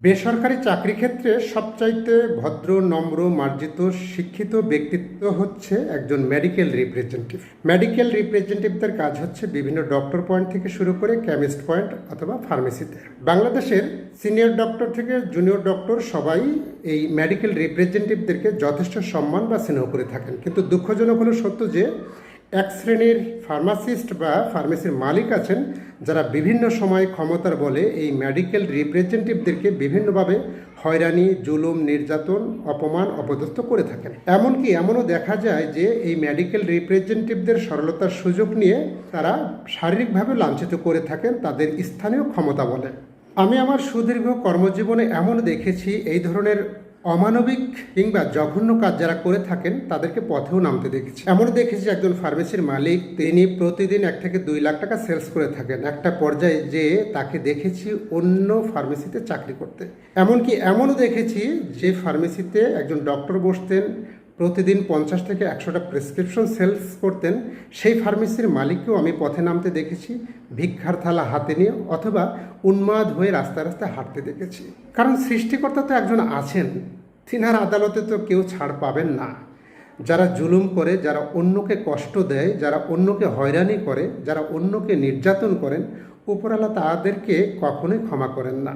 বেসরকারি চাকরি ক্ষেত্রে সবচাইতে ভদ্র, নম্র, মার্জিত, শিক্ষিত ব্যক্তিত্ব হচ্ছে একজন মেডিকেল রিপ্রেজেন্টেটিভ। মেডিকেল রিপ্রেজেন্টেটিভদের কাজ হচ্ছে বিভিন্ন ডক্টর পয়েন্ট থেকে শুরু করে কেমিস্ট পয়েন্ট অথবা ফার্মেসিতে। বাংলাদেশের সিনিয়র ডক্টর থেকে জুনিয়র ডক্টর সবাই এই মেডিকেল রিপ্রেজেন্টেটিভদেরকে যথেষ্ট সম্মান বা স্নেহ করে থাকেন। কিন্তু দুঃখজনক হলো সত্য যে এক শ্রেণীর ফার্মাসিস্ট বা ফার্মেসির মালিক আছেন যারা বিভিন্ন সময় ক্ষমতার বলে এই মেডিকেল রিপ্রেজেন্টেটিভদেরকে বিভিন্নভাবে হয়রানি, জুলুম, নির্যাতন, অপমান, অপদস্থ করে থাকেন। এমনকি এমনও দেখা যায় যে এই মেডিকেল রিপ্রেজেন্টেটিভদের সরলতার সুযোগ নিয়ে তারা শারীরিকভাবে লাঞ্ছিত করে থাকেন তাদের স্থানীয় ক্ষমতা বলে। আমি আমার সুদীর্ঘ কর্মজীবনে এমন দেখেছি এই ধরনের অমানবিক কিংবা জঘন্য কাজ যারা করে থাকেন তাদেরকে পথেও নামতে দেখেছি। এমনও দেখেছি একজন ফার্মেসির মালিক তিনি প্রতিদিন 1 থেকে 2 লাখ টাকা সেলস করে থাকেন। একটা পর্যায়ে যে তাকে দেখেছি অন্য ফার্মেসিতে চাকরি করতে। এমনও দেখেছি যে ফার্মেসিতে একজন ডক্টর বসতেন, প্রতিদিন 50 থেকে 100টা প্রেসক্রিপশন সেলস করতেন। সেই ফার্মেসির মালিককেও আমি পথে নামতে দেখেছি ভিক্ষার থালা হাতে নিয়ে, অথবা উন্মাদ হয়ে রাস্তায় রাস্তায় হাঁটতে দেখেছি। কারণ সৃষ্টিকর্তা তো একজন আছেন, তিনার আদালতে তো কেউ ছাড় পাবেন না। যারা জুলুম করে, যারা অন্যকে কষ্ট দেয়, যারা অন্যকে হয়রানি করে, যারা অন্যকে নির্যাতন করেন, উপরওয়ালা তাদেরকে কখনোই ক্ষমা করেন না।